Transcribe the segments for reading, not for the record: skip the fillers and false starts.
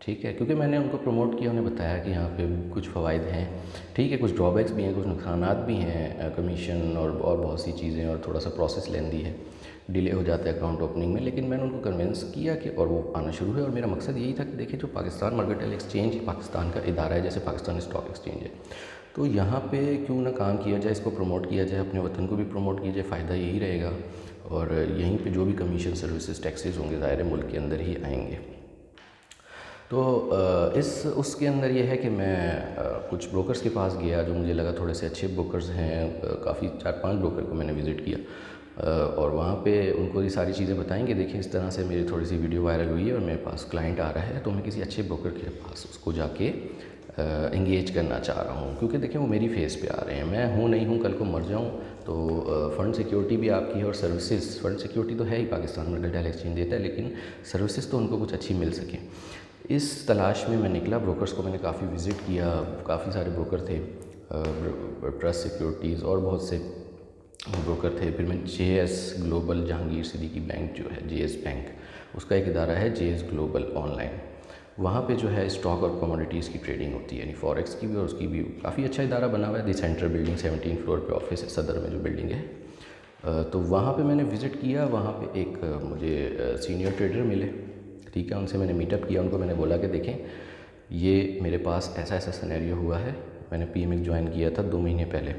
ٹھیک ہے، کیونکہ میں نے ان کو پروموٹ کیا، انہیں بتایا کہ یہاں پہ کچھ فوائد ہیں، ٹھیک ہے، کچھ ڈرا بیکس بھی ہیں، کچھ نقصانات بھی ہیں، کمیشن اور بہت سی چیزیں، اور تھوڑا سا پروسیس لیندی ہے، ڈیلے ہو جاتا ہے اکاؤنٹ اوپننگ میں، لیکن میں نے ان کو کنونس کیا کہ اور وہ آنا شروع ہوئے، اور میرا مقصد یہی تھا کہ دیکھیں جو پاکستان مرکنٹائل ایکسچینج پاکستان کا ادارہ ہے، جیسے پاکستان اسٹاک ایکسچینج ہے، تو یہاں پہ کیوں نہ کام کیا جائے، اس کو پروموٹ کیا جائے، اپنے وطن کو بھی پروموٹ کیا جائے، فائدہ یہی رہے گا، اور یہیں پہ جو بھی کمیشن سروسز ٹیکسز ہوں گے ظاہر ملک کے اندر ہی آئیں گے۔ تو اس کے اندر یہ ہے کہ میں کچھ بروکرز کے پاس گیا جو مجھے لگا تھوڑے سے اچھے بروکرز ہیں، کافی 4-5 بروکر کو میں نے وزٹ کیا، اور وہاں پہ ان کو یہ ساری چیزیں بتائیں گے، دیکھیں اس طرح سے میری تھوڑی سی ویڈیو وائرل ہوئی ہے اور میرے پاس کلائنٹ آ رہا ہے، تو میں کسی اچھے بروکر کے پاس اس کو جا کے انگیج کرنا چاہ رہا ہوں، کیونکہ دیکھیں وہ میری فیس پہ آ رہے ہیں، میں ہوں نہیں ہوں، کل کو مر جاؤں تو فنڈ سیکیورٹی بھی آپ کی ہے، اور سروسز، فنڈ سیکیورٹی تو ہے ہی پاکستان مرکنٹائل ایکسچینج دیتا ہے، لیکن سروسز تو ان کو کچھ اچھی مل سکے، اس تلاش میں میں نکلا۔ بروکرز کو میں نے کافی وزٹ کیا، کافی سارے بروکر تھے، ٹرسٹ سیکیورٹیز اور بہت سے بروکر تھے، پھر میں J S global, Jahangir Siddiqui bank جو ہے جے ایس بینک، اس کا ایک ادارہ ہے J S global on line, وہاں پہ جو ہے اسٹاک اور کموڈیٹیز کی ٹریڈنگ ہوتی ہے، یعنی فوریکس کی بھی اور اس کی بھی، کافی اچھا ادارہ بنا ہوا ہے، دی سینٹر بلڈنگ 17 فلور پہ آفس ہے، صدر میں جو بلڈنگ ہے، تو وہاں پہ میں نے وزٹ کیا، وہاں پہ ایک مجھے سینئر ٹریڈر ملے، ٹھیک ہے، ان سے میں نے میٹ اپ کیا، ان کو میں نے بولا کہ دیکھیں یہ میرے پاس ایسا ایسا سینیریو ہوا ہے، میں نے پی ایم ایکس جوائن کیا تھا 2 مہینے پہلے،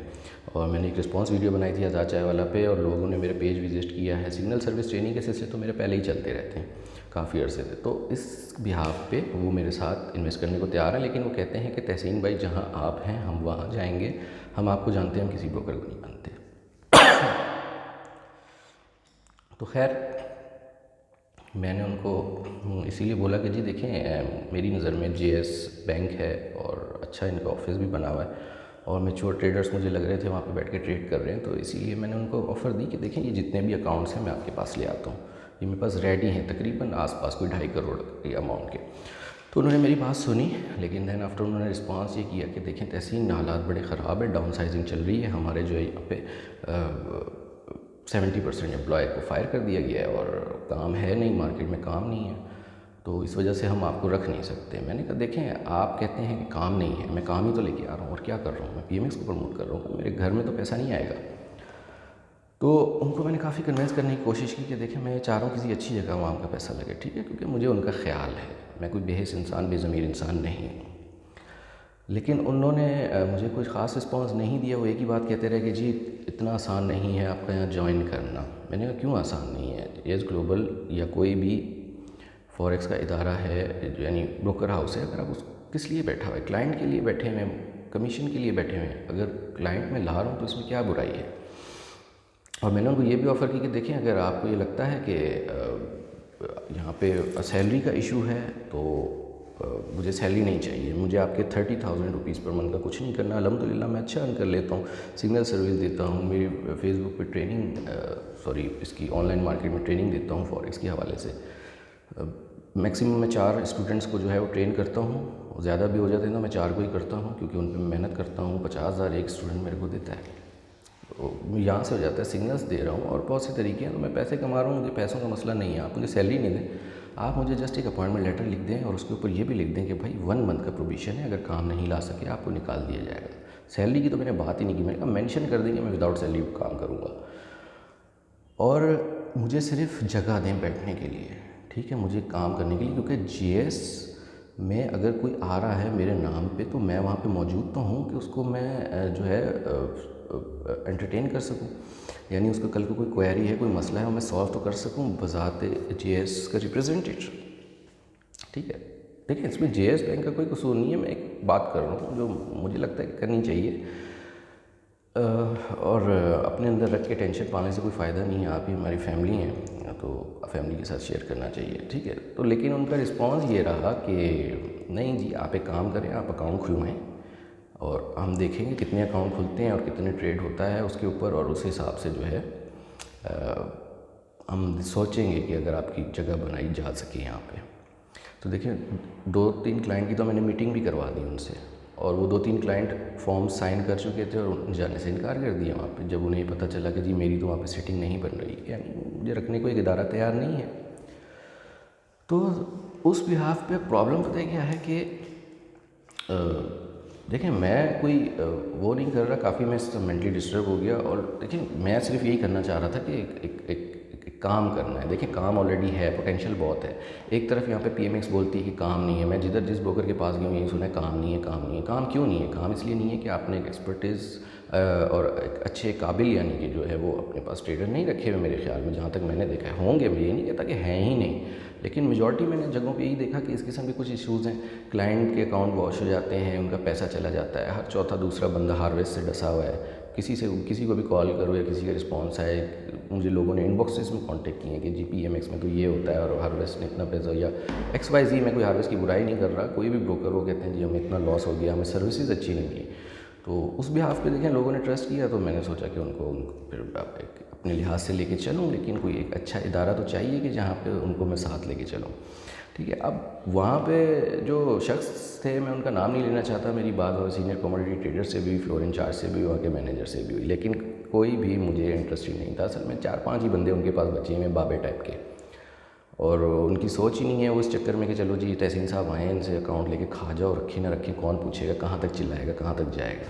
اور میں نے ایک رسپانس ویڈیو بنائی تھی آزاد چائے والا پہ، اور لوگوں نے میرے پیج وزٹ کیا ہے، سگنل سروس ٹریننگ کے سلسلے تو میرے پہلے ہی چلتے رہتے ہیں کافی عرصے سے، تو اس بہاف پہ وہ میرے ساتھ انویسٹ کرنے کو تیار ہیں، لیکن وہ کہتے ہیں کہ تحسین بھائی جہاں آپ ہیں ہم وہاں جائیں گے، ہم آپ کو جانتے ہیں، ہم کسی بروکر کو نہیں مانتے۔ تو خیر میں نے ان کو اسی لیے بولا کہ جی دیکھیں میری نظر میں جے ایس بینک ہے اور اچھا ان کا آفس بھی بنا ہوا ہے، اور میچور ٹریڈرز مجھے لگ رہے تھے وہاں پہ بیٹھ کے ٹریڈ کر رہے ہیں، تو اسی لیے میں نے ان کو آفر دی کہ دیکھیں یہ جتنے بھی اکاؤنٹس ہیں میں آپ کے پاس لے آتا ہوں، یہ میرے پاس ریڈی ہیں، تقریباً آس پاس کوئی 2.5 کروڑ کے اماؤنٹ کے۔ تو انہوں نے میری بات سنی، لیکن دین آفٹر انہوں نے رسپانس یہ کیا کہ دیکھیں تحسین حالات بڑے خراب ہیں، ڈاؤن سائزنگ چل رہی ہے، ہمارے جو ہے یہاں پہ 70% امپلائی کو فائر کر دیا گیا ہے، اور کام ہے نہیں، مارکیٹ میں کام نہیں ہے، تو اس وجہ سے ہم آپ کو رکھ نہیں سکتے۔ میں نے کہا دیکھیں آپ کہتے ہیں کہ کام نہیں ہے، میں کام ہی تو لے کے آ رہا ہوں، اور کیا کر رہا ہوں، میں پی ایم ایکس کو پروموٹ کر رہا ہوں، میرے گھر میں تو پیسہ نہیں آئے گا۔ تو ان کو میں نے کافی کنوینس کرنے کی کوشش کی کہ دیکھیں میں چاہ رہا ہوں کسی اچھی جگہ وہاں کا پیسہ لگے، ٹھیک ہے، کیونکہ مجھے ان کا خیال ہے، میں کوئی بے حس انسان، بے ضمیر انسان نہیں ہوں۔ لیکن انہوں نے مجھے کوئی خاص رسپانس نہیں دیا، وہ ایک ہی بات کہتے رہے کہ جی اتنا آسان نہیں ہے آپ کا یہاں جوائن کرنا۔ میں نے کہا کیوں آسان نہیں ہے؟ جے ایس گلوبل یا کوئی بھی فوریکس کا ادارہ ہے، یعنی بروکر ہاؤس ہے، اگر آپ اس کس لیے بیٹھا ہوئے، کلائنٹ کے لیے بیٹھے ہوئے ہیں، کمیشن کے لیے بیٹھے ہوئے ہیں، اگر کلائنٹ میں لا رہا ہوں تو اس میں کیا برائی ہے؟ اور میں نے ان کو یہ بھی آفر کی کہ دیکھیں اگر آپ کو یہ لگتا ہے کہ یہاں پہ سیلری کا ایشو ہے تو مجھے سیلری نہیں چاہیے، مجھے آپ کے 30,000 روپیز پر منتھ کا کچھ نہیں کرنا، الحمدللہ میں اچھا ارن کر لیتا ہوں، سگنل سروس دیتا ہوں، میری فیس بک پہ ٹریننگ اس کی آن لائن مارکیٹ میں ٹریننگ دیتا ہوں فوریکس کے حوالے سے، میکسیمم میں 4 اسٹوڈنٹس کو جو ہے وہ ٹرین کرتا ہوں، زیادہ بھی ہو جاتے ہیں تو میں 4 کو ہی کرتا ہوں، کیونکہ ان پہ میں محنت کرتا ہوں، 50,000 ایک اسٹوڈنٹ میرے کو دیتا ہے، تو یہاں سے ہو جاتا ہے، سگنلس دے رہا ہوں اور بہت سی طریقے ہیں، تو میں پیسے کما رہا ہوں، مجھے پیسوں کا مسئلہ نہیں ہے، آپ مجھے سیلری نہیں دیں، آپ مجھے جسٹ ایک اپوائنٹمنٹ لیٹر لکھ دیں اور اس کے اوپر یہ بھی لکھ دیں کہ بھائی 1 منتھ کا پروبیشن ہے، اگر کام نہیں لا سکے آپ کو نکال دیا جائے گا۔ سیلری کی تو میں نے بات ہی نہیں کی، میں نے کہا مینشن کر دیں کہ میں وداؤٹ سیلری کام کروں گا، اور مجھے صرف جگہ دیں بیٹھنے کے لیے، ٹھیک ہے، مجھے کام کرنے کے لیے، کیونکہ جی ایس میں اگر کوئی آ رہا ہے میرے نام پہ تو میں وہاں پہ موجود تو ہوں کہ اس کو میں جو ہے انٹرٹین کر سکوں، یعنی اس کو کل کو کوئی کوئری ہے، کوئی مسئلہ ہے، وہ میں سالو تو کر سکوں بذات جے ایس کا ریپریزنٹیٹر، ٹھیک ہے۔ دیکھیں اس میں جے ایس بینک کا کوئی قصور نہیں ہے، میں ایک بات کر رہا ہوں جو مجھے لگتا ہے کہ کرنی چاہیے، اور اپنے اندر رکھ کے ٹینشن پانے سے کوئی فائدہ نہیں ہے، آپ ہی ہماری فیملی ہیں تو فیملی کے ساتھ شیئر کرنا چاہیے، ٹھیک ہے۔ تو لیکن ان کا رسپانس یہ رہا کہ نہیں جی آپ ایک کام کریں، آپ اکاؤنٹ کھلوائیں اور ہم دیکھیں گے کتنے اکاؤنٹ کھلتے ہیں اور کتنے ٹریڈ ہوتا ہے اس کے اوپر، اور اس حساب سے جو ہے ہم سوچیں گے کہ اگر آپ کی جگہ بنائی جا سکے یہاں پہ۔ تو دیکھیں 2-3 کلائنٹ کی تو میں نے میٹنگ بھی کروا دی ان سے، اور وہ 2-3 کلائنٹ فارم سائن کر چکے تھے اور جانے سے انکار کر دیا وہاں پہ، جب انہیں پتہ چلا کہ جی میری تو وہاں پہ سیٹنگ نہیں بن رہی، یعنی مجھے رکھنے کو ایک ادارہ تیار نہیں ہے۔ تو اس بہاف پہ پرابلم پتہ ہے کیا ہے کہ دیکھیں میں کوئی وہ نہیں کر رہا، کافی میں مینٹلی ڈسٹرب ہو گیا، اور دیکھیں میں صرف یہی کرنا چاہ رہا تھا کہ ایک کام کرنا ہے. دیکھیں کام آلریڈی ہے، پوٹینشیل بہت ہے. ایک طرف یہاں پہ پی ایم ایکس بولتی ہے کہ کام نہیں ہے. میں جس بروکر کے پاس گیا ہوں یہی سنا ہے کام نہیں ہے، کام نہیں ہے. کام کیوں نہیں ہے؟ کام اس لیے نہیں ہے کہ آپ نے ایک ایکسپرٹیز اور ایک اچھے قابل یعنی کہ جو ہے وہ اپنے پاس ٹریڈر نہیں رکھے ہوئے میرے خیال میں، جہاں تک میں نے دیکھا ہے. ہوں گے، میں یہ نہیں کہتا کہ ہیں ہی نہیں، لیکن میجورٹی میں نے جگہوں پہ یہی دیکھا کہ اس قسم کے کچھ ایشوز ہیں. کلائنٹ کے اکاؤنٹ واش ہو جاتے ہیں، ان کا پیسہ چلا جاتا ہے، ہر چوتھا دوسرا بندہ ہارویسٹ سے ڈسا ہوا ہے. کسی کو بھی کال کرو یا کسی کا رسپانس آئے، مجھے لوگوں نے ان باکسز میں کانٹیکٹ کیے ہیں کہ جی پی ایم ایکس میں تو یہ ہوتا ہے اور ہارویسٹ نے اتنا پیسہ، یا ایکس وائی زی. میں کوئی ہارویسٹ کی برائی نہیں کر رہا، کوئی بھی بروکر وہ کہتے ہیں جی ہمیں اتنا لاس ہو گیا، ہمیں سروسز اچھی نہیں ملی. تو اس بہاف پہ دیکھیں لوگوں نے ٹرسٹ کیا، تو میں نے سوچا کہ ان کو پھر اپنے لحاظ سے لے کے چلوں، لیکن کوئی ایک اچھا ادارہ تو چاہیے کہ جہاں پہ ان کو میں ساتھ لے کے چلوں. ٹھیک ہے. اب وہاں پہ جو شخص تھے، میں ان کا نام نہیں لینا چاہتا، میری بات اور سینئر کموڈیٹی ٹریڈر سے بھی، فلور انچارج سے بھی، وہاں کے مینیجر سے بھی ہوئی، لیکن کوئی بھی مجھے انٹرسٹڈ نہیں تھا. اصل میں 4-5 ہی بندے ان کے پاس بچے ہیں بابے ٹائپ کے، اور ان کی سوچ ہی نہیں ہے وہ اس چکر میں کہ چلو جی تحسین صاحب آئیں، ان سے اکاؤنٹ لے کے کھا جاؤ، رکھے نہ رکھیں کون پوچھے گا، کہاں تک چلائے گا، کہاں تک جائے گا.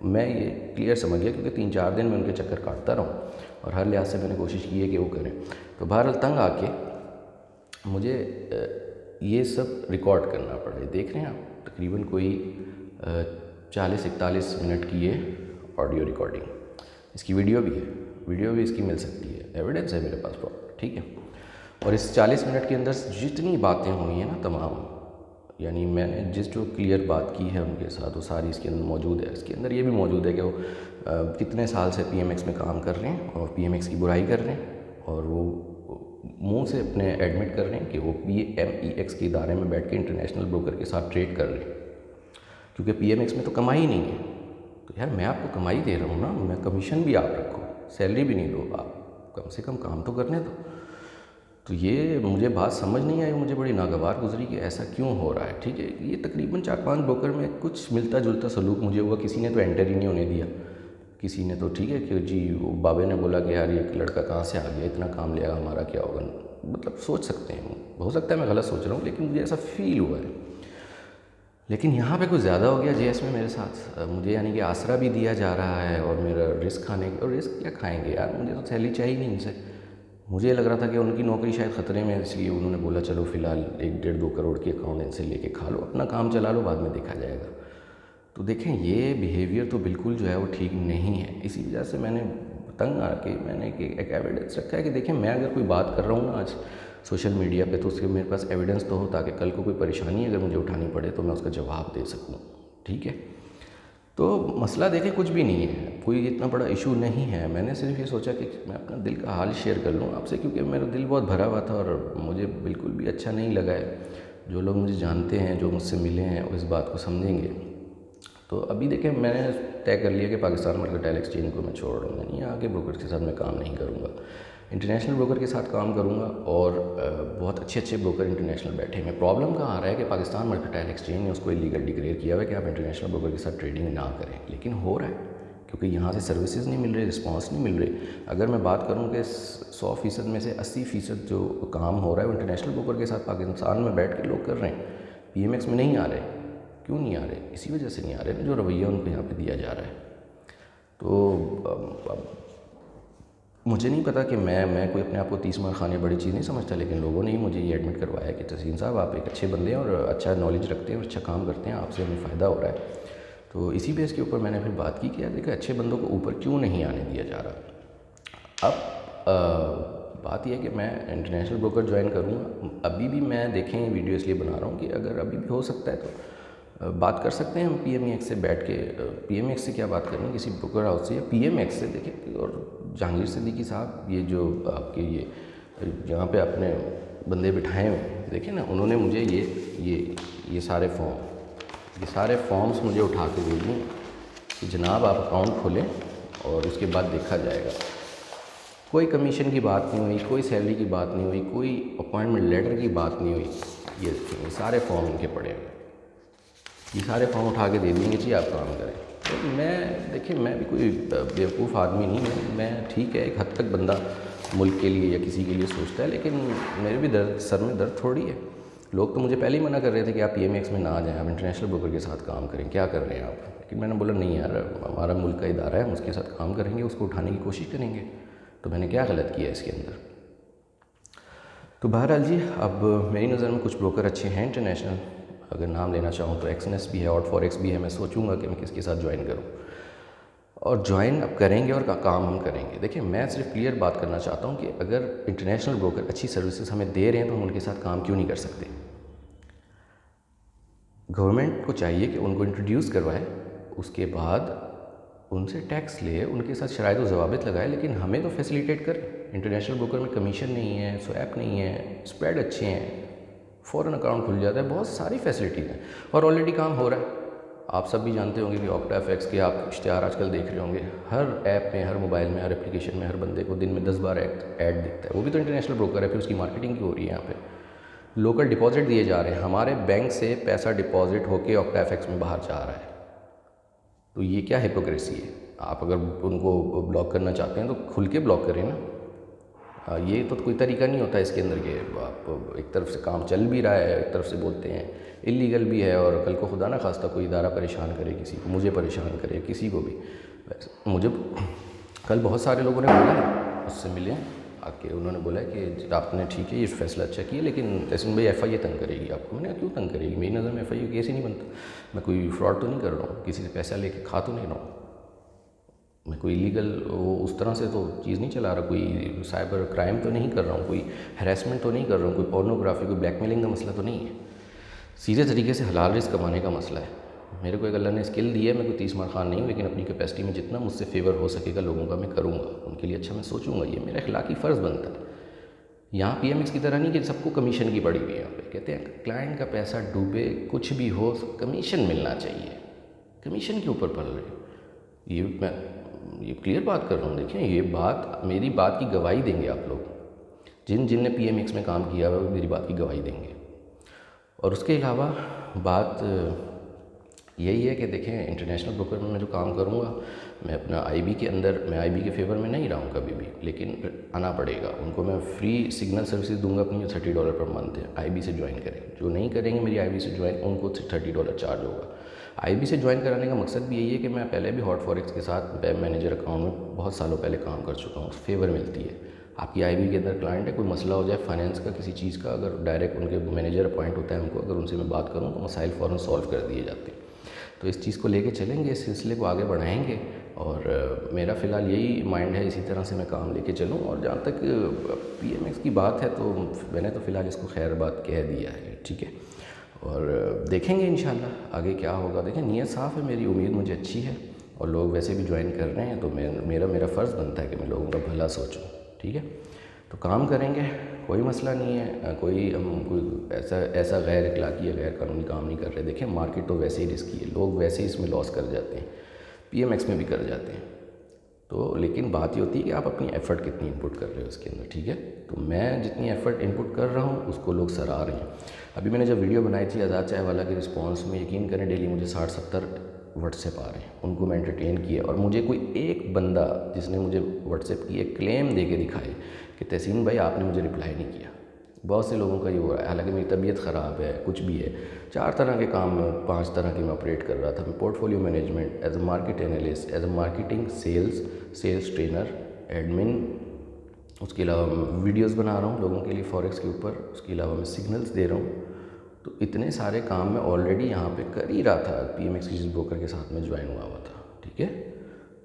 میں یہ کلیئر سمجھ گیا کیونکہ 3-4 دن میں ان کے چکر کاٹتا رہا ہوں، اور ہر لحاظ سے میں نے کوشش کی ہے کہ وہ کریں. تو بہرحال تنگ آ کے مجھے یہ سب ریکارڈ کرنا پڑے. دیکھ رہے ہیں آپ تقریباً کوئی 40-41 منٹ کی یہ آڈیو ریکارڈنگ. اس کی ویڈیو بھی ہے، ویڈیو بھی اس کی مل سکتی ہے، ایویڈنس ہے میرے پاس پراپر. ٹھیک ہے. اور اس 40 منٹ کے اندر جتنی باتیں ہوئی ہیں نا تمام، یعنی میں نے جو کلیئر بات کی ہے ان کے ساتھ، وہ ساری اس کے اندر موجود ہے. اس کے اندر یہ بھی موجود ہے کہ وہ کتنے سال سے پی ایم ایکس میں کام کر رہے ہیں اور پی ایم ایکس کی برائی کر رہے ہیں، اور وہ منہ سے اپنے ایڈمٹ کر رہے ہیں کہ وہ پی ایم ای ایکس کے ادارے میں بیٹھ کے انٹرنیشنل بروکر کے ساتھ ٹریڈ کر رہے ہیں، کیونکہ پی ایم ایکس میں تو کمائی نہیں ہے. تو یار میں آپ کو کمائی دے رہا ہوں نا، میں کمیشن بھی آپ رکھو، سیلری بھی نہیں دو، آپ کم سے کم کام تو کرنے دو. تو یہ مجھے بات سمجھ نہیں آئی، مجھے بڑی ناگوار گزری کہ ایسا کیوں ہو رہا ہے. ٹھیک ہے. یہ تقریباً 4-5 بروکر میں کچھ ملتا جلتا سلوک مجھے ہوا. کسی نے تو انٹر ہی نہیں ہونے دیا، کسی نے تو ٹھیک ہے کہ جی وہ بابے نے بولا کہ یار یہ لڑکا کہاں سے آ گیا، اتنا کام لے گا، ہمارا کیا ہوگا. مطلب سوچ سکتے ہیں، ہو سکتا ہے میں غلط سوچ رہا ہوں، لیکن مجھے ایسا فیل ہوا ہے. لیکن یہاں پہ کچھ زیادہ ہو گیا جی ایس میں میرے ساتھ. مجھے یعنی کہ آسرا بھی دیا جا رہا ہے، اور میرا رسک کھانے اور رسک کیا کھائیں گے یار، مجھے تو سیلری چاہیے نہیں ان سے. مجھے لگ رہا تھا کہ ان کی نوکری شاید خطرے میں، اس لیے انہوں نے بولا چلو فی الحال 1-1.5-2 کروڑ کے اکاؤنٹ ان سے لے کے کھا لو، اپنا کام چلا لو، بعد میں دیکھا جائے گا. تو دیکھیں یہ بیہیویئر تو بالکل جو ہے وہ ٹھیک نہیں ہے. اسی وجہ سے میں نے تنگ آ کے میں نے ایک ایویڈنس رکھا ہے کہ دیکھیں میں اگر کوئی بات کر رہا ہوں نا آج سوشل میڈیا پہ، تو اس کے میرے پاس ایویڈنس تو ہو، تاکہ کل کو کوئی پریشانی اگر مجھے اٹھانی پڑے تو میں اس کا جواب دے سکوں. ٹھیک ہے. تو مسئلہ دیکھیں کچھ بھی نہیں ہے، کوئی اتنا بڑا ایشو نہیں ہے. میں نے صرف یہ سوچا کہ میں اپنا دل کا حال شیئر کر لوں آپ سے، کیونکہ میرا دل بہت بھرا ہوا تھا اور مجھے بالکل بھی اچھا نہیں لگا ہے. جو لوگ مجھے جانتے ہیں، جو مجھ سے ملے ہیں، وہ اس بات کو سمجھیں گے. تو ابھی دیکھیں میں نے طے کر لیا کہ پاکستان مرکنٹائل ایکسچینج کو میں چھوڑ رہا ہوں، یہاں کے بروکر کے ساتھ میں کام نہیں کروں گا، انٹرنیشنل بروکر کے ساتھ کام کروں گا. اور بہت اچھے بروکر انٹرنیشنل بیٹھے ہیں. پرابلم کہاں آ رہا ہے کہ پاکستان مرکنٹائل ایکسچینج نے اس کو ایلیگل ڈکلیئر کیا ہوا ہے کہ آپ انٹرنیشنل بروکر کے ساتھ ٹریڈنگ نہ کریں، لیکن ہو رہا ہے کیونکہ یہاں سے سروسز نہیں مل رہے، رسپانس نہیں مل رہی. اگر میں بات کروں کہ 100% میں سے 80% جو کام ہو رہا ہے وہ انٹرنیشنل بروکر کے ساتھ پاکستان میں بیٹھ کے لوگ کر رہے ہیں، پی ایم ایکس میں نہیں آ رہے. کیوں نہیں آ رہے؟ اسی وجہ سے نہیں آ رہے نا، جو رویہ ان کو یہاں پہ دیا جا رہا ہے. تو مجھے نہیں پتا کہ میں کوئی اپنے آپ کو 30 مار خانے بڑی چیز نہیں سمجھتا، لیکن لوگوں نے ہی مجھے یہ ایڈمٹ کروایا کہ تحسین صاحب آپ ایک اچھے بندے ہیں اور اچھا نالج رکھتے ہیں اور اچھا کام کرتے ہیں، آپ سے ہمیں فائدہ ہو رہا ہے. تو اسی بیس کے اوپر میں نے پھر بات کی کہ یار دیکھیں اچھے بندوں کو اوپر کیوں نہیں آنے دیا جا رہا. اب بات یہ ہے کہ میں انٹرنیشنل بروکر جوائن کروں گا. ابھی بھی میں دیکھیں ویڈیو اس لیے بنا رہا ہوں کہ اگر ابھی بھی ہو سکتا ہے تو بات کر سکتے ہیں ہم پی ایم ای ایکس سے بیٹھ کے. پی ایم ایکس سے کیا بات کرنی، کسی بروکر ہاؤس سے یا پی ایم ایکس سے. دیکھیں اور جہانگیر صدیقی صاحب یہ جو آپ کے یہاں پہ اپنے بندے بٹھائے ہوئے دیکھیں نا، انہوں نے مجھے یہ سارے فارمز مجھے اٹھا کے دے دیں کہ جناب آپ اکاؤنٹ کھولیں اور اس کے بعد دیکھا جائے گا. کوئی کمیشن کی بات نہیں ہوئی، کوئی سیلری کی بات نہیں ہوئی، کوئی اپوائنٹمنٹ لیٹر کی بات نہیں ہوئی. یہ سارے فارم ان کے پڑے ہوئے، یہ سارے فارم اٹھا کے دے دیں گے جی آپ کام کریں. تو دیکھیں میں بھی کوئی بیوقوف آدمی نہیں ہوں. میں ٹھیک ہے ایک حد تک بندہ ملک کے لیے یا کسی کے لیے سوچتا ہے، لیکن میرے بھی سر میں درد تھوڑی ہے. لوگ تو مجھے پہلے ہی منع کر رہے تھے کہ آپ پی ایم ایکس میں نہ آ جائیں، آپ انٹرنیشنل بروکر کے ساتھ کام کریں، کیا کر رہے ہیں آپ؟ لیکن میں نے بولا نہیں یار، ہمارا ملک کا ادارہ ہے، ہم اس کے ساتھ کام کریں گے، اس کو اٹھانے کی کوشش کریں گے، تو میں نے کیا غلط کیا اس کے اندر؟ تو بہرحال جی، اب میری نظر میں کچھ بروکر اچھے ہیں انٹرنیشنل، اگر نام لینا چاہوں تو ایکسنس بھی ہے، آؤٹ فوریکس بھی ہے، میں سوچوں گا کہ میں کس کے ساتھ جوائن کروں، اور جوائن اب کریں گے اور کام ہم کریں گے۔ دیکھیں میں صرف کلیئر بات کرنا چاہتا ہوں کہ اگر انٹرنیشنل بروکر اچھی سروسز ہمیں دے رہے ہیں تو ہم ان کے ساتھ کام کیوں نہیں کر سکتے؟ گورنمنٹ کو چاہیے کہ ان کو انٹروڈیوس کروائے، اس کے بعد ان سے ٹیکس لے، ان کے ساتھ شرائط و ضوابط لگائے، لیکن ہمیں تو فیسیلیٹیٹ کرے۔ انٹرنیشنل بروکر میں کمیشن نہیں ہے، سویپ نہیں ہے، اسپریڈ اچھے ہیں، فوراً اکاؤنٹ کھل جاتا ہے، بہت ساری فیسلٹیز ہیں، اور آلریڈی کام ہو رہا ہے۔ آپ سب بھی جانتے ہوں گے کہ آکٹا ایف ایکس کے آپ اشتہار آج کل دیکھ رہے ہوں گے، ہر ایپ میں، ہر موبائل میں، ہر اپلیکیشن میں، ہر بندے کو دن میں 10 بار ایڈ دکھتا ہے، وہ بھی تو انٹرنیشنل بروکر ہے، پھر اس کی مارکیٹنگ کی ہو رہی ہے یہاں پہ۔ لوکل ڈپازٹ دیے جا رہے ہیں، ہمارے بینک سے پیسہ ڈپازٹ ہو کے آکٹا ایف ایکس میں باہر جا رہا ہے، تو یہ کیا ہپوکریسی ہے؟ آپ اگر ان کو بلاک کرنا چاہتے ہیں تو کھل کے بلاک کریں نا، یہ تو کوئی طریقہ نہیں ہوتا اس کے اندر کہ آپ ایک طرف سے کام چل بھی رہا ہے، ایک طرف سے بولتے ہیں اللیگل بھی ہے، اور کل کو خدا نہ خواستہ کوئی ادارہ پریشان کرے کسی کو، مجھے پریشان کرے کسی کو بھی۔ مجھے کل بہت سارے لوگوں نے بولا ہے، اس سے ملے آ کے، انہوں نے بولا کہ آپ نے ٹھیک ہے یہ فیصلہ اچھا کیا، لیکن تحسین بھائی ایف آئی اے تنگ کرے گی آپ کو۔ میں نے کہا کیوں تنگ کرے گی؟ میری نظر میں F I a case he نہیں بنتا، میں کوئی فراڈ تو نہیں کر رہا ہوں، کسی سے پیسہ لے کے کھا تو نہیں رہا ہوں، میں کوئی لیگل اس طرح سے تو چیز نہیں چلا رہا، کوئی سائبر کرائم تو نہیں کر رہا ہوں، کوئی ہیراسمنٹ تو نہیں کر رہا ہوں، کوئی پورنوگرافی، کوئی بلیک میلنگ کا مسئلہ تو نہیں ہے، سیدھے طریقے سے حلال رزق کمانے کا مسئلہ ہے۔ میرے کو ایک اللہ نے اسکل دی ہے، میں کوئی 30 مار خان نہیں ہوں، لیکن اپنی کیپیسٹی میں جتنا مجھ سے فیور ہو سکے گا لوگوں کا میں کروں گا، ان کے لیے اچھا میں سوچوں گا، یہ میرا اخلاقی فرض بنتا ہے۔ یہاں پی ایم ایکس کی طرح نہیں کہ سب کو کمیشن کی پڑی ہوئی ہے، یہاں پہ کہتے ہیں کلائنٹ کا پیسہ ڈوبے کچھ بھی ہو کمیشن ملنا چاہیے، کمیشن کے اوپر پڑ رہے، یہ میں یہ کلیئر بات کر رہا ہوں۔ دیکھیں یہ بات، میری بات کی گواہی دیں گے آپ لوگ، جن نے پی ایم ایکس میں کام کیا ہے وہ میری بات کی گواہی دیں گے۔ اور اس کے علاوہ بات یہی ہے کہ دیکھیں انٹرنیشنل بروکر میں جو کام کروں گا، میں اپنا آئی بی کے اندر، میں آئی بی کے فیور میں نہیں رہا ہوں کبھی بھی، لیکن آنا پڑے گا ان کو، میں فری سگنل سروسز دوں گا اپنی، جو $30 پر منتھ ہے، آئی بی سے جوائن کریں، جو نہیں کریں گے میری آئی بی سے جوائن ان کو $30 چارج ہوگا۔ آئی بی سے جوائن کرانے کا مقصد بھی یہی ہے کہ میں پہلے بھی ہاٹ فوریکس کے ساتھ ویب مینیجر اکاؤنٹ میں بہت سالوں پہلے کام کر چکا ہوں، فیور ملتی ہے۔ آپ کی آئی بی کے اندر کلائنٹ ہے، کوئی مسئلہ ہو جائے فائنینس کا کسی چیز کا، اگر ڈائریکٹ ان کے مینیجر اپوائنٹ ہوتا ہے ان کو، اگر ان سے میں بات کروں تو مسائل فوراً سالو کر دیے جاتے ہیں۔ تو اس چیز کو لے کے چلیں گے، اس سلسلے کو آگے بڑھائیں گے، اور میرا فی الحال یہی مائنڈ ہے، اسی طرح سے میں کام لے کے چلوں۔ اور جہاں تک پی ایم ایکس کی بات ہے تو میں نے تو فی الحال اس کو خیر بات کہہ دیا ہے، ٹھیک ہے، اور دیکھیں گے انشاءاللہ آگے کیا ہوگا۔ دیکھیں نیت صاف ہے میری، امید مجھے اچھی ہے، اور لوگ ویسے بھی جوائن کر رہے ہیں، تو میرا فرض بنتا ہے کہ میں لوگوں کا بھلا سوچوں، ٹھیک ہے، تو کام کریں گے، کوئی مسئلہ نہیں ہے، کوئی ایسا غیر اخلاقی یا غیر قانونی کام نہیں کر رہے۔ دیکھیں مارکیٹ تو ویسے ہی رسکی ہے، لوگ ویسے ہی اس میں لاس کر جاتے ہیں، پی ایم ایکس میں بھی کر جاتے ہیں، تو لیکن بات یہ ہوتی ہے کہ آپ اپنی ایفرٹ کتنی انپٹ کر رہے ہو اس کے اندر، ٹھیک ہے، تو میں جتنی ایفرٹ انپٹ کر رہا ہوں اس کو لوگ سراہ رہے ہیں۔ ابھی میں نے جب ویڈیو بنائی تھی آزاد چائے والا کے رسپانس میں، یقین کریں ڈیلی مجھے 60-70 واٹس ایپ آ رہے ہیں، ان کو میں انٹرٹین کیا، اور مجھے کوئی ایک بندہ جس نے مجھے واٹس ایپ کی ایک کلیم دے کے دکھائے کہ تحسین بھائی آپ نے مجھے رپلائی نہیں کیا۔ بہت سے لوگوں کا یہ ہو رہا ہے، حالانکہ میری طبیعت خراب ہے، کچھ بھی ہے، 4 طرح کے کام میں 5 طرح کے میں آپریٹ کر رہا تھا، میں portfolio management, as a market analyst, as a marketing sales trainer, admin, اس کے علاوہ میں ویڈیوز بنا رہا ہوں لوگوں کے لیے فوریکس کے اوپر، اس کے علاوہ میں سگنلز دے رہا ہوں، تو اتنے سارے کام میں آلریڈی یہاں پہ کر ہی رہا تھا، پی ایم ایکس کی جس بروکر کے ساتھ میں جوائن ہوا تھا، ٹھیک ہے،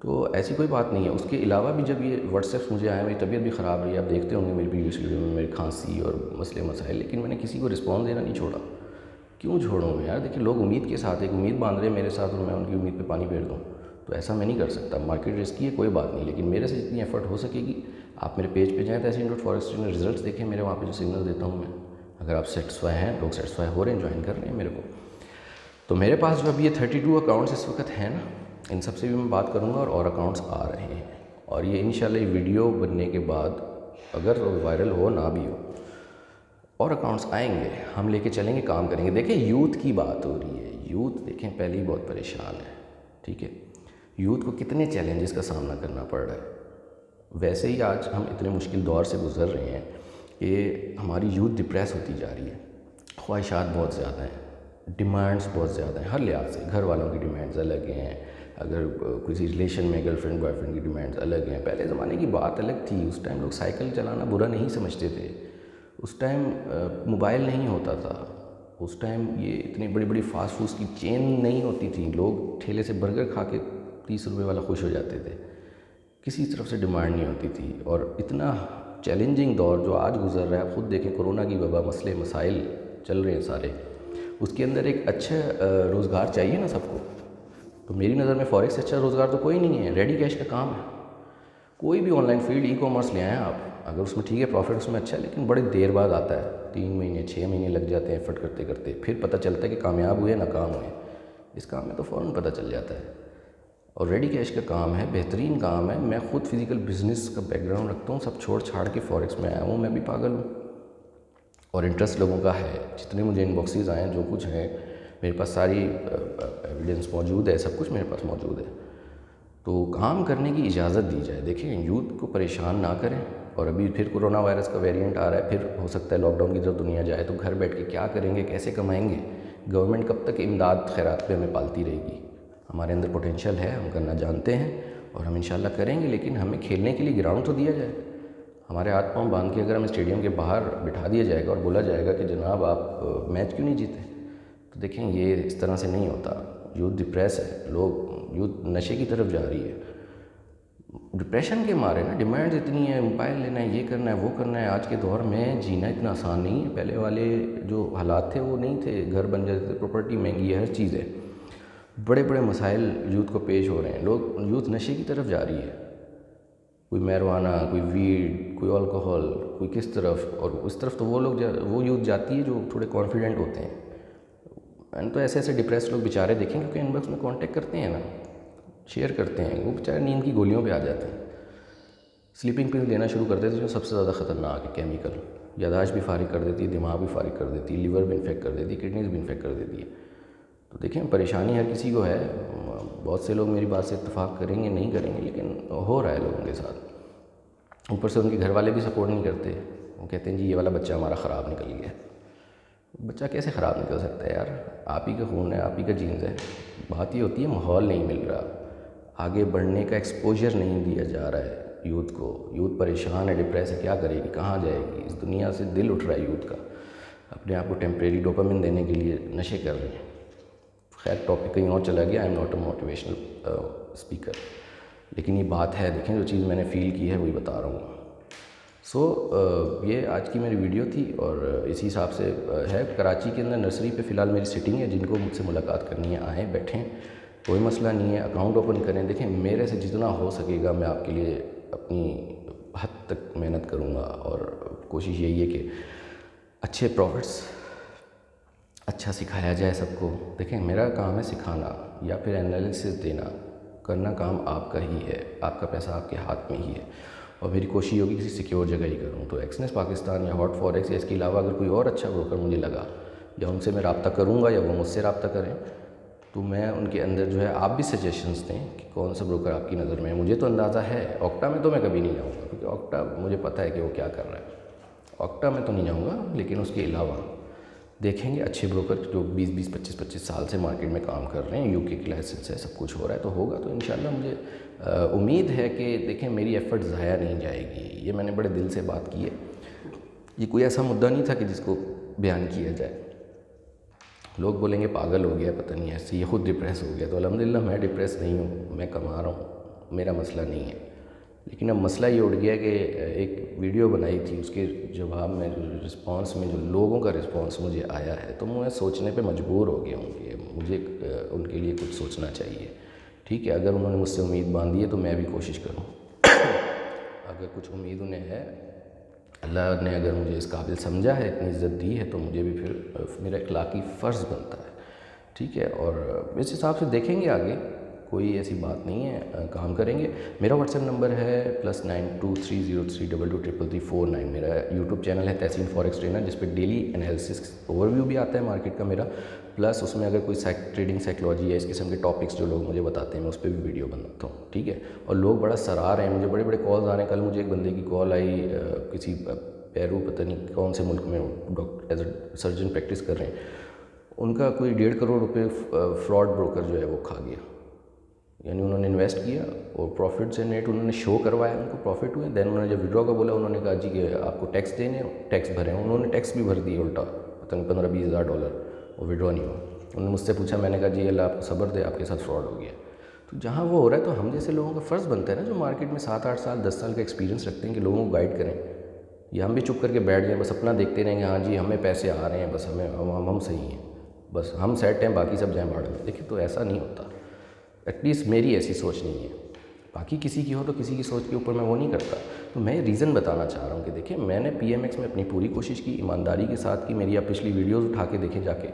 تو ایسی کوئی بات نہیں ہے۔ اس کے علاوہ بھی جب یہ واٹس ایپس مجھے آئے، میری طبیعت بھی خراب رہی ہے، آپ دیکھتے ہوں گے میری پریویس ویڈیو میں میری کھانسی اور مسائل، لیکن میں نے کسی کو رسپانس دینا نہیں چھوڑا۔ کیوں چھوڑوں میں یار؟ دیکھیں لوگ امید کے ساتھ، ایک امید باندھ رہے ہیں میرے ساتھ، اور میں ان کی امید پہ پانی پھیر دوں، تو ایسا میں نہیں کر سکتا۔ مارکیٹ رسکی ہے، کوئی بات نہیں، لیکن میرے سے جتنی ایفرٹ ہو سکے گی، آپ میرے پیج پہ جائیں تحسین.فوریکس ٹرینر، رزلٹس دیکھیں میرے، وہاں پہ جو سگنل دیتا ہوں میں، اگر آپ سیٹسفائی ہیں، لوگ سیٹسفائی ہو رہے ہیں، جوائن کر رہے ہیں میرے کو، تو میرے پاس جو ابھی یہ 32 اکاؤنٹس اس وقت ہیں نا، ان سب سے بھی میں بات کروں گا، اور اکاؤنٹس آ رہے ہیں، اور یہ انشاءاللہ یہ ویڈیو بننے کے بعد اگر وائرل ہو نہ بھی ہو، اور اکاؤنٹس آئیں گے، ہم لے کے چلیں گے، کام کریں گے۔ دیکھیں یوتھ کی بات ہو رہی ہے، یوتھ دیکھیں پہلے ہی بہت پریشان ہے، ٹھیک ہے، یوتھ کو کتنے چیلنجز کا سامنا کرنا پڑ رہا ہے۔ ویسے ہی آج ہم اتنے مشکل دور سے گزر رہے ہیں کہ ہماری یوتھ ڈپریس ہوتی جا رہی ہے، خواہشات بہت زیادہ ہیں، ڈیمانڈس بہت زیادہ ہیں ہر لحاظ سے. گھر والوں کی ڈیمانڈز الگ ہیں، اگر کسی ریلیشن میں گرل فرینڈ بوائے فرینڈ کی ڈیمانڈز الگ ہیں. پہلے زمانے کی بات الگ تھی، اس ٹائم لوگ سائیکل چلانا برا نہیں سمجھتے تھے، اس ٹائم موبائل نہیں ہوتا تھا، اس ٹائم یہ اتنی بڑی بڑی فاسٹ فوڈس کی چین نہیں ہوتی تھی، لوگ ٹھیلے سے برگر کھا کے 30 روپے والا خوش ہو جاتے تھے، کسی طرف سے ڈیمانڈ نہیں ہوتی تھی. اور اتنا چیلنجنگ دور جو آج گزر رہا ہے، خود دیکھیں کورونا کی وبا، مسئلے مسائل چل رہے ہیں سارے، اس کے اندر ایک اچھا روزگار چاہیے نا سب کو. تو میری نظر میں فوریکس سے اچھا روزگار تو کوئی نہیں ہے. ریڈی کیش کا کام ہے، کوئی بھی on line field e commerce لے آئیں آپ، اگر اس میں ٹھیک ہے پروفٹ اس میں اچھا ہے، لیکن بڑی دیر بعد آتا ہے، 3 مہینے 6 مہینے لگ جاتے ہیں ایفرٹ کرتے کرتے، پھر پتہ چلتا ہے کہ کامیاب ہوئے ناکام ہوئے. اس کام میں تو فوراً پتہ چل جاتا ہے. اور ریڈی کیش کا کام ہے، بہترین کام ہے. میں خود فزیکل بزنس کا بیک گراؤنڈ رکھتا ہوں، سب چھوڑ چھاڑ کے فوریکس میں آیا ہوں. میں بھی پاگل ہوں اور انٹرسٹ لوگوں کا ہے. جتنے مجھے ان باکسز آئے ہیں، جو کچھ ہیں میرے پاس ساری ایویڈنس موجود ہے، سب کچھ میرے پاس موجود ہے. تو کام کرنے کی اجازت دی جائے. دیکھیں یوتھ کو پریشان نہ کریں. اور ابھی پھر کورونا وائرس کا ویریئنٹ آ رہا ہے، پھر ہو سکتا ہے لاک ڈاؤن کی طرف دنیا جائے، تو گھر بیٹھ کے کیا کریں گے، کیسے کمائیں گے؟ گورنمنٹ کب تک امداد خیرات پہ ہمیں پالتی رہے گی؟ ہمارے اندر پوٹینشیل ہے، ہم کرنا جانتے ہیں اور ہم انشاءاللہ کریں گے، لیکن ہمیں کھیلنے کے لیے گراؤنڈ تو دیا جائے. ہمارے ہاتھ پاؤں باندھ کے اگر ہم اسٹیڈیم کے باہر بٹھا دیا جائے گا اور بولا جائے گا کہ جناب آپ میچ کیوں نہیں جیتے، تو دیکھیں یہ اس طرح سے نہیں ہوتا. یوتھ ڈپریس ہے، یوتھ نشے کی طرف جا رہی ہے، ڈپریشن کے مارے نا. ڈیمانڈز اتنی ہے، موبائل لینا ہے، یہ کرنا ہے، وہ کرنا ہے. آج کے دور میں جینا اتنا آسان نہیں ہے. پہلے والے جو حالات تھے وہ نہیں تھے، گھر بن جاتے تھے، پراپرٹی مہنگی ہے، ہر چیز ہے. بڑے بڑے مسائل یوتھ کو پیش ہو رہے ہیں. یوتھ نشے کی طرف جا رہی ہے، کوئی میروانہ، کوئی ویڈ، کوئی الکوہول، کوئی کس طرف. اور اس طرف تو وہ یوتھ جاتی ہے جو تھوڑے کانفیڈنٹ ہوتے ہیں. میں نے تو ایسے ایسے ڈپریس لوگ بیچارے دیکھیں، کیونکہ ان باکس میں کانٹیکٹ کرتے ہیں نا، شیئر کرتے ہیں، وہ بیچارے نیند کی گولیوں پہ آ جاتے ہیں. سلیپنگ پلز لینا شروع کر دیتے ہیں جو سب سے زیادہ خطرناک ہے، کیمیکل. یادداشت بھی فارغ کر دیتی ہے، دماغ بھی فارغ کر دیتی ہے، لیور بھی انفیکٹ کر دیتی ہے، کڈنیز بھی انفیکٹ کر دیتی ہے. تو دیکھیں پریشانی ہر کسی کو ہے. بہت سے لوگ میری بات سے اتفاق کریں گے، نہیں کریں گے، لیکن ہو رہا ہے لوگوں کے ساتھ. اوپر سے ان کے گھر والے بھی سپورٹ نہیں کرتے. وہ کہتے ہیں جی یہ والا بچہ ہمارا خراب نکل گیا. بچہ کیسے خراب نکل سکتا ہے یار؟ آپ ہی کا خون ہے، آپ ہی کا جینز ہے. بات یہ ہوتی ہے ماحول نہیں مل رہا، آگے بڑھنے کا ایکسپوجر نہیں دیا جا رہا ہے یوتھ کو. یوتھ پریشان ہے، ڈپریس ہے، کیا کرے گی، کہاں جائے گی؟ اس دنیا سے دل اٹھ رہا ہے یوتھ کا. اپنے آپ کو ٹیمپریری ڈوپامن دینے کے لیے نشے کر رہے ہیں. خیر ٹاپک کہیں اور چلا گیا. I am not a motivational speaker, لیکن یہ بات ہے. دیکھیں جو چیز میں نے فیل کی ہے وہی بتا رہا ہوں. یہ آج کی میری ویڈیو تھی اور اسی حساب سے ہے. کراچی کے اندر نرسری پہ فی الحال میری سٹنگ ہے. جن کو مجھ سے ملاقات کرنی ہے آئیں، بیٹھیں، کوئی مسئلہ نہیں ہے. اکاؤنٹ اوپن کریں. دیکھیں میرے سے جتنا ہو سکے گا میں آپ کے لیے اپنی حد تک محنت کروں گا، اور کوشش یہی ہے کہ اچھے پروفٹس، اچھا سکھایا جائے سب کو. دیکھیں میرا کام ہے سکھانا یا پھر انالیسس دینا. کرنا کام آپ کا ہی ہے، آپ کا پیسہ آپ کے ہاتھ میں ہی ہے، اور میری کوشش ہوگی کسی سیکیور جگہ ہی کروں. تو ایکسنس پاکستان یا ہاٹ فوریکس یا اس کے علاوہ اگر کوئی اور اچھا بروکر مجھے لگا، یا ان سے میں رابطہ کروں گا یا وہ مجھ سے رابطہ کریں، تو میں ان کے اندر جو ہے آپ بھی سجیشنز دیں کہ کون سا بروکر آپ کی نظر میں ہے. مجھے تو اندازہ ہے اوکٹا میں تو میں کبھی نہیں جاؤں گا، کیونکہ اوکٹا مجھے پتہ ہے کہ وہ کیا کر رہا ہے. اوکٹا میں تو نہیں جاؤں گا، لیکن اس کے علاوہ دیکھیں گے اچھے بروکر جو 20-25 سال سے مارکیٹ میں کام کر رہے ہیں. یو کے کی لائسنس ہے، سب کچھ ہو رہا ہے، تو ہوگا. تو انشاءاللہ مجھے امید ہے کہ دیکھیں میری ایفرٹ ضائع نہیں جائے گی. یہ میں نے بڑے دل سے بات کی ہے. یہ کوئی ایسا مدعا نہیں تھا کہ جس کو بیان کیا جائے. لوگ بولیں گے پاگل ہو گیا، پتہ نہیں ایسے، یہ خود ڈپریس ہو گیا. تو الحمدللہ میں ڈپریس نہیں ہوں، میں کما رہا ہوں، میرا مسئلہ نہیں ہے. لیکن اب مسئلہ یہ اٹھ گیا کہ ایک ویڈیو بنائی تھی، اس کے جواب میں رسپانس میں جو لوگوں کا رسپانس مجھے آیا ہے، تو میں سوچنے پہ مجبور ہو گیا ہوں کہ مجھے ان کے لیے کچھ سوچنا چاہیے. ٹھیک ہے، اگر انہوں نے مجھ سے امید باندھی ہے تو میں بھی کوشش کروں. اگر کچھ امید انہیں ہے، اللہ نے اگر مجھے اس قابل سمجھا ہے، اتنی عزت دی ہے، تو مجھے بھی پھر میرا اخلاقی فرض بنتا ہے. ٹھیک ہے، اور اس حساب سے دیکھیں گے آگے. کوئی ایسی بات نہیں ہے، کام کریں گے. میرا واٹس ایپ نمبر ہے +9230323349. میرا یوٹیوب چینل ہے تحسین فوریکس ٹرینر، جس پہ ڈیلی انالیسس اوور ویو بھی آتا ہے مارکیٹ کا میرا. پلس اس میں اگر کوئی ٹریڈنگ سائیکلوجی ہے، اس قسم کے ٹاپکس جو لوگ مجھے بتاتے ہیں، میں اس پہ بھی ویڈیو بناتا ہوں. ٹھیک ہے، اور لوگ بڑا سرا رہے ہیں، مجھے بڑے بڑے کالز آ رہے ہیں. کل مجھے ایک بندے کی کال آئی، کسی پیرو پتہ نہیں کون سے ملک میں doctor as a surgeon practice کر رہے ہیں، ان کا کوئی 1.5 کروڑ روپے فراڈ بروکر جو ہے وہ کھا گیا. یعنی انہوں نے انویسٹ کیا اور پروفٹ سے نیٹ انہوں نے شو کروایا، ان کو پروفٹ ہوئے. دین انہوں نے جب وڈرا کا بولا، انہوں نے کہا جی کہ آپ کو ٹیکس دینے، ٹیکس بھرے ہیں. انہوں نے ٹیکس بھی بھر دیا الٹا، پتہ نہیں $15-20,000 وہ وڈرا نہیں ہوا. انہوں نے مجھ سے پوچھا، میں نے کہا جی اللہ آپ کو صبر دے، آپ کے ساتھ فراڈ ہو گیا. تو جہاں وہ ہو رہا ہے تو ہم جیسے لوگوں کا فرض بنتا ہے نا، جو مارکیٹ میں 7-8 سال 10 سال کا ایکسپیرینس رکھتے ہیں، کہ لوگوں کو گائیڈ کریں. یا ہم بھی چپ کر کے بیٹھ جائیں، بس اپنا دیکھتے رہیں گے، ہاں جی ہمیں پیسے آ رہے ہیں، بس ہم صحیح ہیں، بس ہم سیٹ ہیں، باقی سب جائیں بھاڑ میں. دیکھیں تو ایسا نہیں ہوتا. ایٹ لیسٹ میری ایسی سوچ نہیں ہے. باقی کسی کی ہو تو کسی کی سوچ کے اوپر میں وہ نہیں کرتا. تو میں ریزن بتانا چاہ رہا ہوں کہ دیکھیں میں نے پی ایم ایکس میں اپنی پوری کوشش کی، ایمانداری کے ساتھ کی. میری آپ پچھلی ویڈیوز اٹھا کے دیکھیں جا کے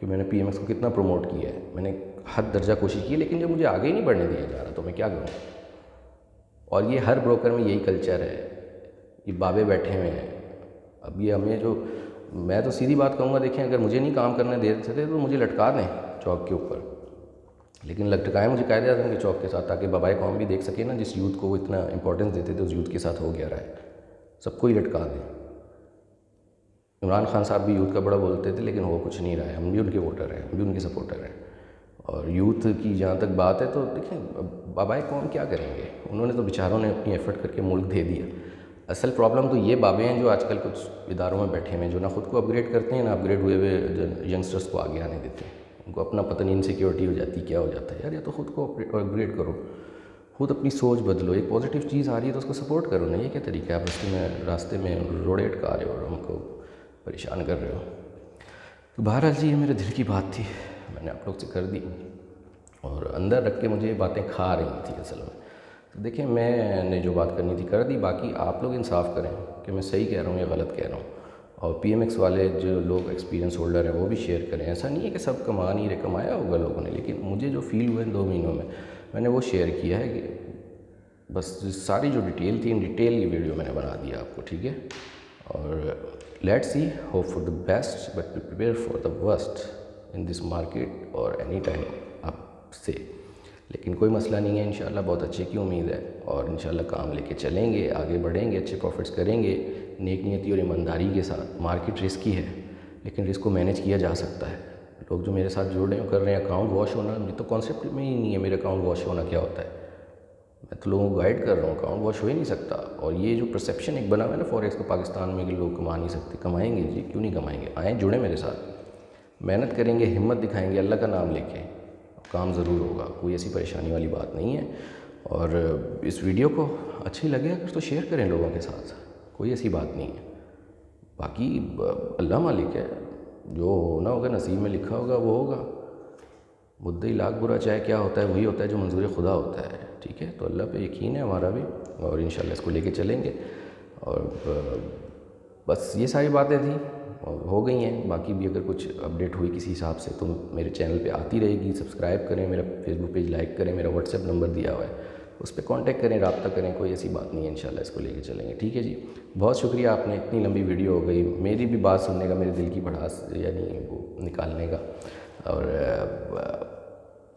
کہ میں نے پی ایم ایکس کو کتنا پروموٹ کیا ہے. میں نے حد درجہ کوشش کی، لیکن جب مجھے آگے ہی نہیں بڑھنے دیا جا رہا تو میں کیا کروں. اور یہ ہر بروکر میں یہی کلچر ہے، یہ بابے بیٹھے ہوئے ہیں. اب یہ ہمیں جو، میں تو سیدھی بات کہوں گا، دیکھیں اگر مجھے نہیں کام کرنے دے سکتے تو مجھے لٹکا دیں چوک کے اوپر، لیکن لٹکائیں مجھے قائد اعظم کے چوک کے ساتھ، تاکہ بابائے قوم بھی دیکھ سکے نا، جس یوتھ کو وہ اتنا امپورٹنس دیتے تھے اس یوتھ کے ساتھ ہو گیا رہا ہے. سب کو ہی لٹکا دیں. عمران خان صاحب بھی یوتھ کا بڑا بولتے تھے، لیکن وہ کچھ نہیں رہا ہے. ہم بھی ان کے ووٹر ہیں، ہم بھی ان کے سپورٹر ہیں. اور یوتھ کی جہاں تک بات ہے تو دیکھیں بابائے قوم کیا کریں گے، انہوں نے تو بیچاروں نے اپنی ایفرٹ کر کے ملک دے دیا. اصل پرابلم تو یہ بابے ہیں جو آج کل کچھ اداروں میں بیٹھے ہوئے ہیں، جو نہ خود کو اپ گریڈ کرتے ہیں، نہ اپ گریڈ ہوئے ینگسٹرس کو آگے آنے دیتے ہیں. ان کو اپنا پتہ نہیں انسیکیورٹی ہو جاتی، کیا ہو جاتا ہے. یار یا تو خود کو اپ گریڈ کرو، خود اپنی سوچ بدلو. ایک پازیٹیو چیز آ رہی ہے تو اس کو سپورٹ کرو نا. یہ کیا طریقہ ہے، آپ راستے میں روڑے اٹکا رہے ہو اور ہم کو پریشان کر رہے ہو. تو بہرحال جی یہ میرے دل کی بات تھی، میں نے آپ لوگ سے کر دی، اور اندر رکھ کے مجھے یہ باتیں کھا رہی تھی اصل میں. تو دیکھیں میں نے جو بات کرنی تھی کر دی، باقی آپ لوگ انصاف کریں کہ میں صحیح کہہ رہا ہوں یا غلط کہہ رہا ہوں. اور پی ایم ایکس والے جو لوگ ایکسپیرینس ہولڈر ہیں وہ بھی شیئر کریں. ایسا نہیں ہے کہ سب کما نہیں رہے، کمایا ہوگا لوگوں نے، لیکن مجھے جو فیل ہوا ان 2 مہینوں میں نے وہ شیئر کیا ہے. کہ بس ساری جو ڈیٹیل تھی ان ڈیٹیل یہ ویڈیو میں نے بنا دیا آپ کو، ٹھیک ہے. اور let see, hope for the best but prepare for the worst in this market اور اینی ٹائم آپ سے. لیکن کوئی مسئلہ نہیں ہے، انشاءاللہ بہت اچھے کی امید ہے، اور انشاءاللہ کام لے کے چلیں گے، آگے بڑھیں گے، اچھے پروفٹس کریں گے نیک نیتی اور ایمانداری کے ساتھ. مارکیٹ رسکی ہے، لیکن رسک کو مینیج کیا جا سکتا ہے. لوگ جو میرے ساتھ جڑ رہے ہیں کر رہے ہیں اکاؤنٹ واش ہونا، یہ تو کانسیپٹ میں ہی نہیں ہے. میرے اکاؤنٹ واش ہونا کیا ہوتا ہے؟ میں تو لوگوں کو گائیڈ کر رہا ہوں، اکاؤنٹ واش ہو ہی نہیں سکتا. اور یہ جو پرسیپشن ایک بنا ہوا ہے نا فوریکس کا پاکستان میں، کہ لوگ کما نہیں سکتے، کمائیں گے جی، کیوں نہیں کمائیں گے. آئیں جڑیں میرے ساتھ، محنت کریں گے، ہمت دکھائیں گے، اللہ کا نام لے کے کام ضرور ہوگا. کوئی ایسی پریشانی والی بات نہیں ہے. اور اس ویڈیو کو اچھی لگے اگر تو شیئر کریں لوگوں کے ساتھ، کوئی ایسی بات نہیں ہے. باقی اللہ مالک ہے، جو ہونا ہوگا نصیب میں لکھا ہوگا وہ ہوگا. مدعی لاکھ برا چاہے کیا ہوتا ہے، وہی ہوتا ہے جو منظور خدا ہوتا ہے. ٹھیک ہے، تو اللہ پہ یقین ہے ہمارا بھی، اور انشاءاللہ اس کو لے کے چلیں گے. اور بس یہ ساری باتیں تھیں اور ہو گئی ہیں. باقی بھی اگر کچھ اپڈیٹ ہوئی کسی حساب سے تو میرے چینل پہ آتی رہے گی. سبسکرائب کریں، میرا فیس بک پیج لائک کریں، میرا واٹس ایپ نمبر دیا ہوا ہے، اس پہ کانٹیکٹ کریں، رابطہ کریں. کوئی ایسی بات نہیں ہے، انشاءاللہ اس کو لے کے چلیں گے. ٹھیک ہے جی، بہت شکریہ. آپ نے اتنی لمبی ویڈیو ہو گئی، میری بھی بات سننے کا، میرے دل کی بھڑاس یعنی وہ نکالنے کا. اور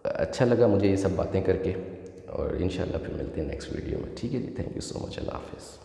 اچھا لگا مجھے یہ سب باتیں کر کے، اور انشاءاللہ پھر ملتے ہیں نیکسٹ ویڈیو میں. ٹھیک ہے جی، تھینک یو سو مچ. اللہ حافظ.